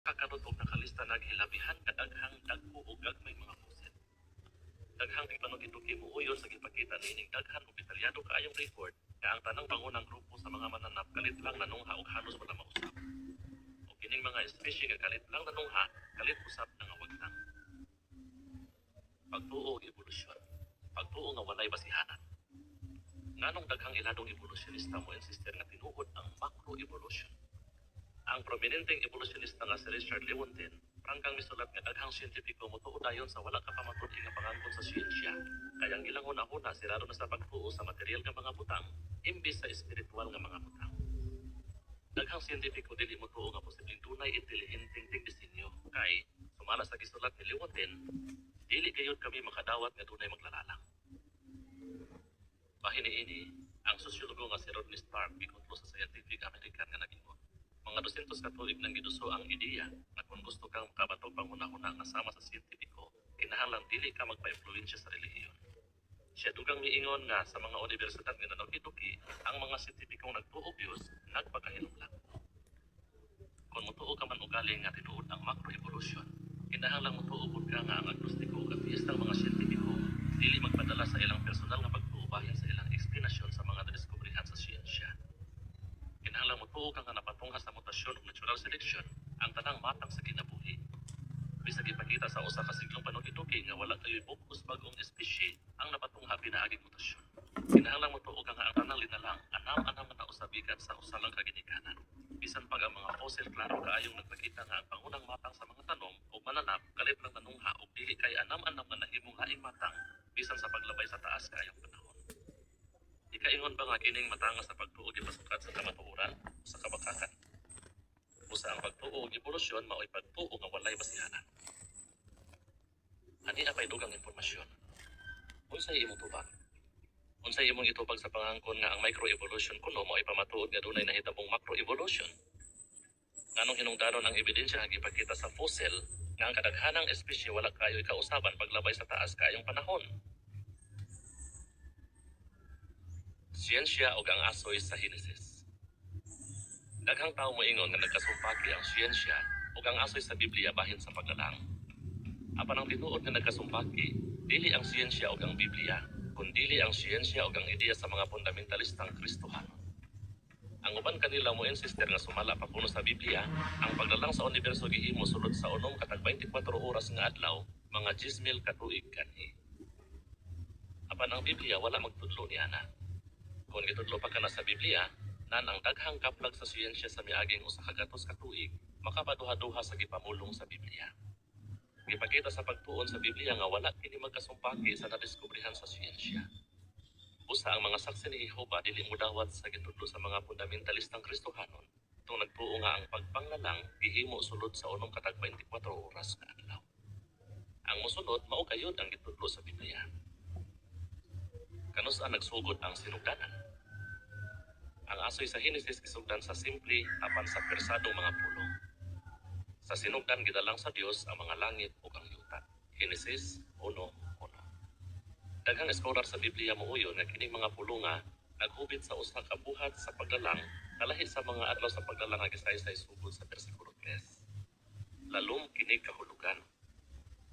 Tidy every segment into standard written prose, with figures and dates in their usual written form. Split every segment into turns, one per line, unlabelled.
Kakarot og nakalista naghilabihan kadaghang dagko ug gagmay mga fossil. Daghang tigpanugiduki muuyon sa gipakita niining daghan ug detalyado kaayong record nga ang tanang bangunang grupo sa mga mananap kalit lang nanungha ug halos wala mausap. O kining mga espisye nga kalit lang nanungha, kalit usap na nga wagtang. Pagtuo ug ebolusyon. Pagtuo nga walay basihanan. Nganong daghang iladong evolusyonista mo insister nga tinuod ang macroevolution. Ang prominenteng evolusyonista nga si Richard Lewontin, prangkang misulat nga daghang siyentipiko motuo dayon sa wala ka pamatud nga pangangkon sa siyensya. Kaya ang ilang una-una sirado na sa pagtuo sa material nga mga butang, imbis sa espiritual nga mga butang. Daghang siyentipiko dili motuo nga posibleng dunay intelihenteng tigdisenyo, kay sumala sa gisulat ni Lewontin, dili gayud kami makadawat nga dunay maglalalang. Bahin niini, ang sosyologo nga si Rodney Stark gikuntlo sa Scientific American nga nagingon. Mga 200 ka tuig nang giduso ang ideya na kung gusto kang makabato panghuna-huna nga sama sa siyentipiko, kinahanglan dili ka magpa-impluwensya sa relihiyon. Siya dugang miingon nga sa mga universidad nga nanawid-duki, ang mga siyentipikong nagtuobyos nagpakahinumlang. Kung mutuo ka man ugali nga tinuod ang macroevolution, kinahanglan mutuo pud ka nga ang agnostiko ug ateistang mga siyentipiko dili magpadala sa ilang personal nga pagtuo bahin sa ilang eksplanasyon sa mga nadiskubrihan sa siyensya. Kinahanglan motuo ka nga napatungha sa mutasyon ug natural selection ang tanang matang sa kinabuhi. Bisag ipakita sa usa ka siglong panugituki nga wala kayo'y bukus bagong espisye ang napatungha pinaaging mutasyon. Kinahanglan motuo ka nga ang tanang linalang anam-anam na usabigan sa usa lang ka ginikanan. Bisan pag ang mga fossil klaro kaayong nagpakita nga ang pangunang matang sa mga tanom o mananap kalit lang nanungha ug dili kay anam-anam nga nahimong laing matang bisan sa paglabay sa taas kaayong panahon. Ikaingon ba nga kining matanga sa pagtuo gipasukat sa kamatuoran o sa kabakakan? Usa ang pagtuo ug evolusyon mao'y pagtuo nga walay basihanan. Ani apay dugang impormasyon. Unsay imong tubag? Unsay imong itubag sa pangangkon nga ang microevolution kuno mao'y pamatuod nga dunay nahitabong macroevolution? Nganong hinungdanon ang ebidensya nga gipakita sa fossil nga ang kadaghanang espisye wala kayo'y kausaban paglabay sa taas kaayong panahon? Siyensya ug ang asoy sa Henesis. Daghang tawo moingon nga nagkasumpaki ang siyensya ug ang asoy sa Biblia bahin sa paglalang. Apan ang tinuod nga nagkasumpaki, dili ang siyensya ug ang Biblia, kundi ang siyensya ug ang ideya sa mga fundamentalistang Kristohanon. Ang uban kanila mo insister nga sumala pa kuno sa Biblia, ang paglalang sa universo gihimo sulod sa unom katag 24 oras nga adlaw, mga 10,000 ka tuig kanhi. Apan ang Biblia wala magtudlo niana. Kung gitudlo pa kana sa Biblia, nan ang daghang kaplag sa siyensya sa miaging usa ka gatos ka tuig, makapaduha-duha sa gipamulong sa Biblia. Gipakita sa pagtuon sa Biblia nga wala kini magkasumpaki sa nadiskubrihan sa siyensya. Busa ang mga saksi ni Jehova dili modawat sa gitudlo sa mga fundamentalistang Kristohanon, tung nagtuo nga ang pagpanglalang gihimo sulod sa unom katag 24 oras nga adlaw. Ang mosunod mao gayud ang gitudlo sa Biblia. Kanus ang nagsugod ang sinugdanan. Ang asoy sa Henesis gisugdan sa simple apan sa persadong mga pulong. Sa sinugdan gidalang sa Dios ang mga langit ug ang yuta. Henesis 1:1. Daghang eskolar sa Biblia muuyon nga kining mga pulonga naghubit sa usa ka buhat sa paglalang kalahi sa mga adlaw sa paglalang nga gisaysay sugod sa bersikulo 3. Lalom kini kahulugan.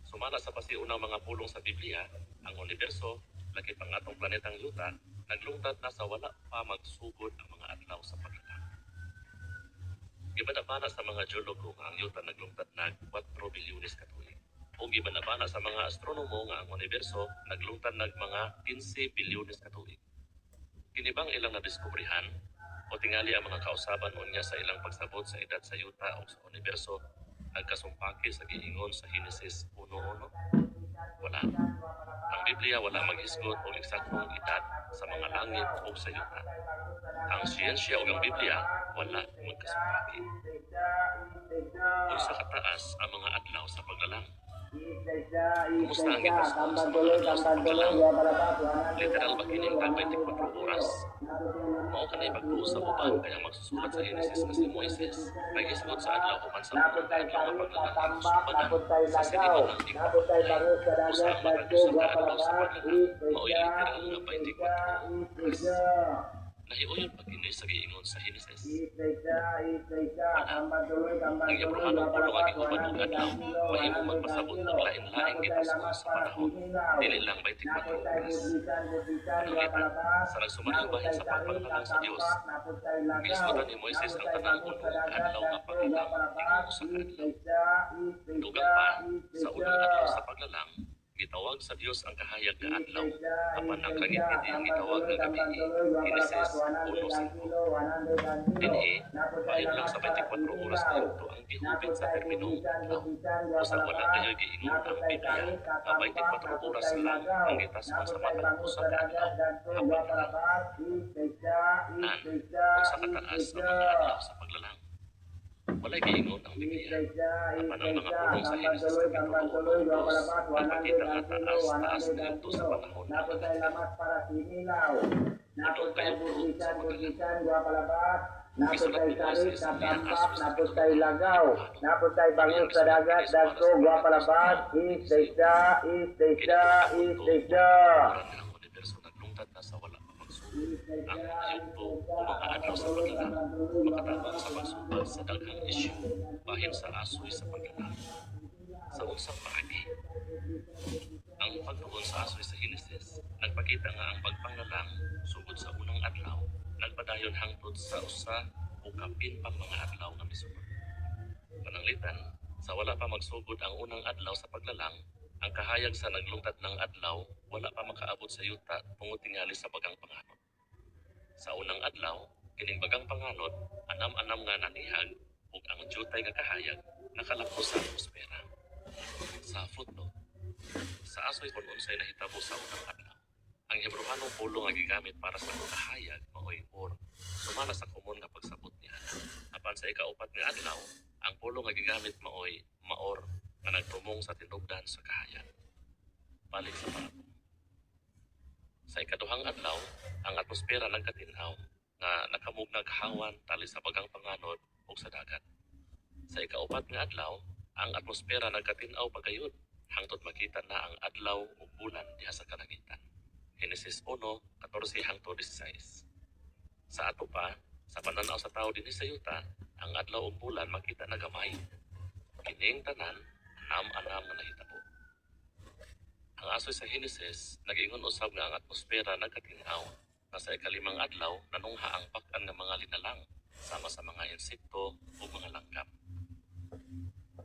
Sumala sa pasiunang mga pulong sa Biblia, ang universo lagi pang atong planetang yuta, naglungtad na sa wala pa magsugod ang mga adlaw sa paglalang. Gibanabana sa mga geologo nga ang yuta naglungtad na 4 bilyones ka tuig. O gibanabana sa mga astronomo nga ang universo naglungtad nag mga 15 bilyones ka tuig. Kinibang ilang nadiskubrihan o tingali ang mga kausaban unya sa ilang pagsabot sa edad sa yuta o sa universo nagkasumpaki sa giingon sa Henesis 1:1? Wala. Ang Biblia wala maghisgot og eksaktong edad sa mga langit o sa yuta. Ang siyensya ug ang Biblia wala magkasumpaki. Unsa kataas ang mga adlaw sa paglalang? Kumusta ang gipaskon sa mga adlaw sa paglalang? Literal ba kining tag 24 oras? Mao kanay pagtuo sa uban kaya magsusulat sa Henesis nga si Moises, naghisgot sa adlaw human sa unang adlaw nga paglalang subanan sa siniman ng tingpapay. Usa ang matag-usong ka adlaw sa paglalang, mao'y literal nga 24 oras. Nahiuyon pa kini sa giingon sa Henesis.
Ang
Ang Hebrehanong pulong nga giubad og adlaw, mahimong magpasabot og lain-laing gitasgon sa panahon, dili lang 24 oras. Pananglitan, sa nagsumaryo bahin sa pagpanglalang sa Dios, giisgutan ni Moises ang tanang uno ka adlaw nga paglalang ingon usa ka adlaw. Dugang pa, sa unang adlaw sa paglalang, gitawag sa Dios ang kahayag nga adlaw, apan ang kangit-ngit iyang gitawag nga gabi, Henesis 1:5. Dinhi, bahin lang sa 24 oras na yugto ang gihubit sa terminong adlaw. Usa wala kayo'y giingon ang Biblia nga 24 oras lang ang gitasgon sa matag usa ka adlaw, apan lang. Nan, unsa kataas ang mga adlaw sa paglalang? Walay giingon ang Biblia. Apan ang mga pulong sa Henesis Kapitulo 1:2 nagpakita nga taas niyadto sa panahon ng mga adlaw. Anong kayo pulong sa paglalang?
Napod tay tarik, natampak, napod tay lagaw, napod tay bangon sa dagat, dagko, guwapalabas, isda,
Ang universo naglungtad na sa wala pa magsugod. Ang ayugto o mga adlaw sa paglalang, makatabang sa pagsubad sa daghang isyu, bahin sa asoy sa paglalang. Sa unsang paagi, ang pagtuon sa asoy sa Henesis, nagpakita nga ang pagpanglalang sugod sa unang adlaw, nagpadayon hangtod sa usa o kapin pang mga adlaw nga misunod. Pananglitan, sa wala pa magsugod ang unang adlaw sa paglalang, ang kahayag sa naglungtad ng adlaw wala pa makaabot sa yuta tungod tingali sa bagang panganod. Sa unang adlaw, kining bagang panganod, anam-anam nga nanihag ug ang jutay nga kahayag nakalapos sa atmosfera. Sa footnote, sa asoy kung unsay nahitabo sa unang adlaw, ang Hebrehanong pulong nga gigamit para sa kahayag maoy or sumala sa komon nga pagsabot niya. Apan sa ikaupat nga adlaw, ang pulong nga gigamit maoy maor nga nagtumong sa tinubdan sa kahayag. Balik sa parabong. Sa ikaduhang adlaw, ang atmosfera nagkatinaw nga nakamugnag hawan tali sa bagang panganod ug sa dagat. Sa ikaupat nga adlaw, ang atmosfera nagkatinaw pagayod hangtod makita na ang adlaw ug bulan diha sa kalangitan. Henesis 1:14 hangtod 16. Sa ato pa, sa pananaw sa tao dinhi sa yuta, ang adlaw ug bulan makita na gamay. Kining tanan anam-anam nga nahitabo. Ang asoy sa Henesis nag-ingon usab nga ang atmosfera nagkatinaw nga sa ikalimang adlaw nanungha ang bak-an nga mga linalang sama sa mga insekto ug mga langgam.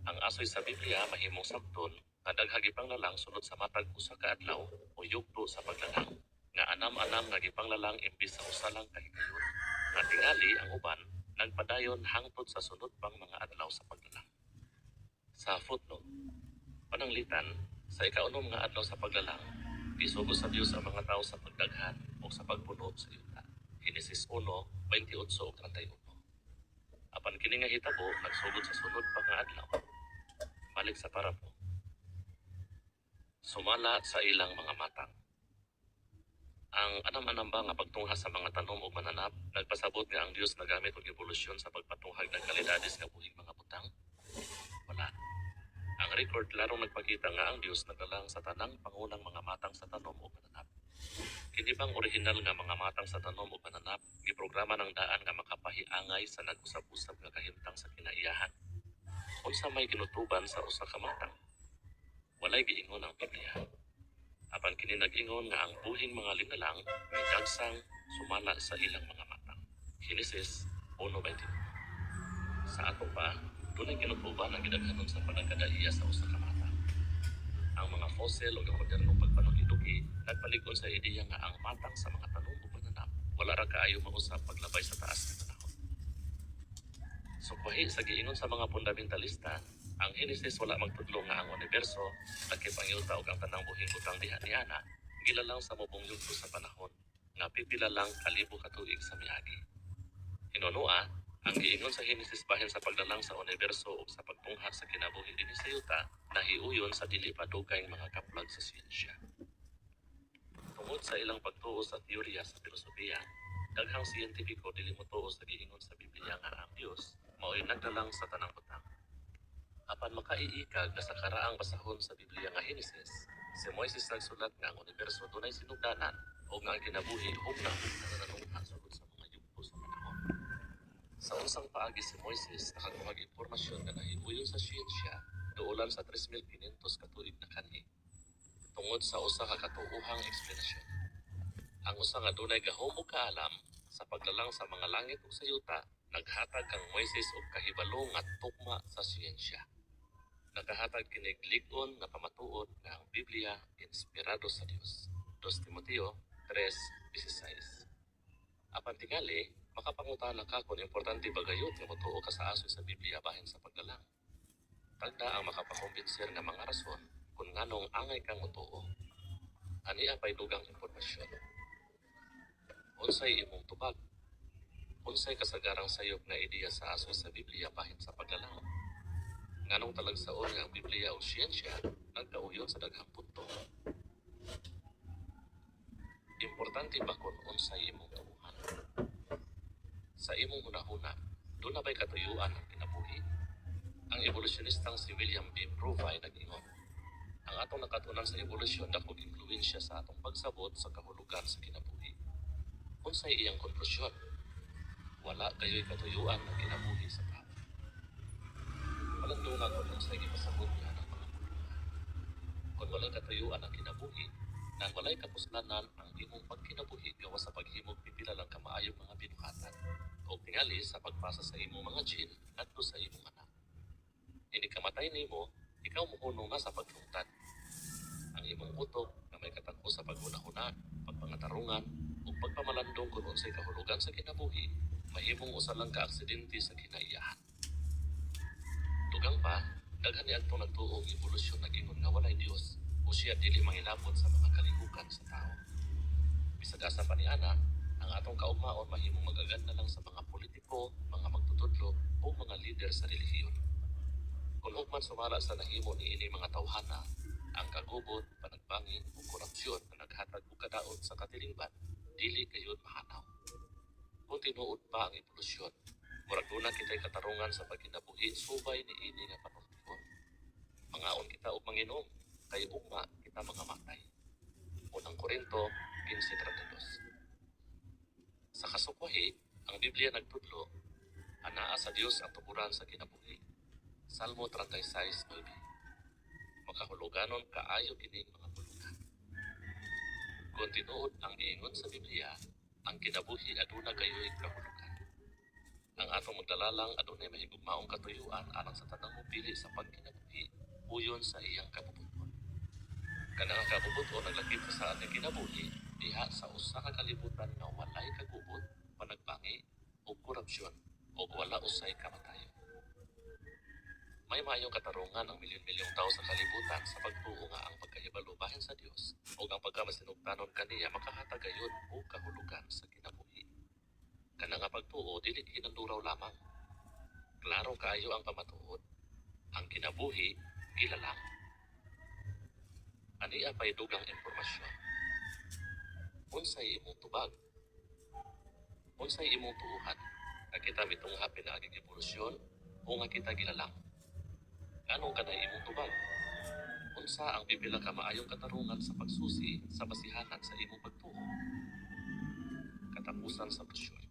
Ang asoy sa Biblia mahimong sabton nga daghang gipanglalang sulod sa matag usa ka adlaw o yugto sa paglalang nga anam-anam nga gipanglalang imbis sa usa lang ka higayon. Nga tingali ang uban nagpadayon hangtod sa sunod pang mga adlaw sa paglalang. Sa footnote, pananglitan, sa ikaunom nga adlaw sa paglalang, gisugo sa Dios ang mga tao sa pagdaghan o sa pagpunob sa yuta. Henesis 1:28 ug 31. Apan kini nga hitabo nagsugod sa sunod pang nga adlaw. Balik sa parabong. Sumala sa ilang mga matang. Ang anam-anam ba nga pagtungha sa mga tanom o mananap, nagpasabot nga ang Dios nagamit og evolusyon sa pagpatunghag ng kalidades nga buhing mga butang? Wala. Ang record larong nagpakita nga ang Dios nagdalang sa tanang pangunang mga matang sa tanom o mananap. Kini bang orihinal nga mga matang sa tanom o mananap, giprograma ng daan nga makapahiangay sa nag-usab-usab nga kahimtang sa kinaiyahan? Unsa may ginutuban sa usa ka matang? Walay giingon ang Biblia. Apan kini nag-ingon nga ang buhing mga linalang may dagsang sumala sa ilang mga matang. Henesis 1:22. Sa ato pa, dunay ginutuban ang gidaghanon sa panagkadaiya sa usa ka matang. Ang mga fossil o ang modernong pagpanukiduki nagpalig-on sa ideya nga ang matang sa mga tanom o mananap wala ra kaayo mausap paglabay sa taas nga panahon. Sukwahi sa giingon sa mga fundamentalista, ang Henesis wala magtudlo nga ang universo lakip ang yuta ug ang tanang buhing butang diha niana gilalang sa mubong yugto sa panahon nga pipila lang kalibo ka tuig sa miagi. Hinunua, ang giingon sa Henesis bahin sa paglalang sa universo ug sa pagtungha sa kinabuhi dinhi sa yuta nahiuyon sa dili pa dugay mga kaplag sa siyensya. Tungod sa ilang pagtuo sa teorya sa filosofiya, daghang siyentipiko dili motuo sa giingon sa Biblia nga ang Dios mao'y nagdalang sa tanang butang. Apan makaiikag na sa karaang basahon sa Biblia nga Henesis, si Moises nagsulat nga ang universo dunay sinugdanan o nga ang kinabuhi hugna nananungha sugod sa mga Sa unsang paagi si Moises nakakuha og impormasyon nga nahimuyon sa siyensya duulan sa 3,500 ka tuig na kanhi tungod sa usa ka katuohang eksplanasyon. Ang usa nga dunay gahom ug kaalam sa paglalang sa mga langit ug sa yuta naghatag kang Moises og kahibalo nga tugma sa siyensya. Nakahatag kinig lig-on nga pamatuod nga ang Biblia inspirado sa Dios. 2 Timoteo 3:16. Apan tingali, makapangutana ka kung importante ba gayud nga motuo ka sa asoy sa Biblia bahin sa paglalang. Tagda ang makapakumbinser nga mga rason kung nganong angay kang motuo. Ani apay dugang impormasyon. Unsay imong tubag? Unsay kasagarang sayop nga ideya sa asoy sa Biblia bahin sa paglalang? Nganong talagsaon nga ang Biblia o siyensya nagkauyon sa daghang punto? Importante ba kung unsay imong tuuhan? Sa imong hunahuna, doon na ba'y katuyuan ang kinabuhi? Ang evolusyonistang si William B. Provine nag-ingon, ang atong nakatunan sa evolusyon dakog impluwensya sa atong pagsabot sa kahulugan sa kinabuhi. Unsay iyang konklusyon? Wala kayo'y katuyuan ang kinabuhi sa tao. Walang kung unsay gipasabot niya ng mga kulungan. Kung walay katuyuan ang kinabuhi, nang walay kapuslanan ang imong pagkinabuhi gawa sa paghimog pipila lang kamaayong mga binuhatan o tingali sa pagpasa sa imong mga gene ngadto sa imong anak. Ini kamatay nimo, ikaw mohunong na sa paglungtad. Ang imong utok na may katako sa paghunahuna, pagpangatarungan ug pagpamalandong kung unsay kahulugan sa kinabuhi, mahimong usa lang ka aksidente sa kinaiyahan. Dugang pa, daghan niadtong nagtuo og evolusyon nag-ingon nga walay Dios o siya dili mangilabot sa mga kalihukan sa tao. Bisag asa pa ni ana, ang atong kaugmaon mahimong magaganda lang sa mga politiko, mga magtutudlo o mga lider sa relihiyon. Kung hugman sumala sa nahimo niini mga tawhana, ang kagubot, panagbangi o korupsyon na naghatag og kadaot sa katilingban, dili gayud mahanaw. Kung tinuod pa ang evolusyon, murag duna kitay katarungan sa pagkinabuhi subay niini nga panultikon. Mangaon kita og manginom, kay ugma kita mga matay. Unang Korinto 15:32. Sa kasukwahi, ang Biblia nagtudlo, anaa sa Dios ang tuburan sa kinabuhi. Salmo 36:9. Makahuluganon kaayo kining mga pulugan. Kung tinuod ang giingon sa Biblia, ang kinabuhi aduna kayo'y kahulugan. Ang atong magdalalang adunay mahigugmaong katuyuan alang sa tanang mupili sa pagkinabuhi uyon sa iyang kabubuton. Kanang kabubuton naglakip sa ating kinabuhi diha sa usa ka kalibutan nga walay kagubot, panagbangi ug korupsyon ug wala usay kamatayon. May maayong katarungan ang milyon-milyong tao sa kalibutan sa pagtuo nga ang pagkahibalo bahin sa Dios ug ang pagkamasinugtanon kaniya makahatag gayon og kahulugan sa kinabuhi. Kana nga pagtuo dili hinanduraw lamang. Klaro kaayo ang pamatuod. Ang kinabuhi gilalang. Ani apay dugang impormasyon. Unsay imong tubag? Unsay imong tuuhan? Nga kita mitungha pinaaging evolusyon o nga kita gilalang? Anong kanay imong tubag? Unsa ang pipila ka maayong katarungan sa pagsusi sa basihanan sa imong pagtuo? Katapusan sa presyon.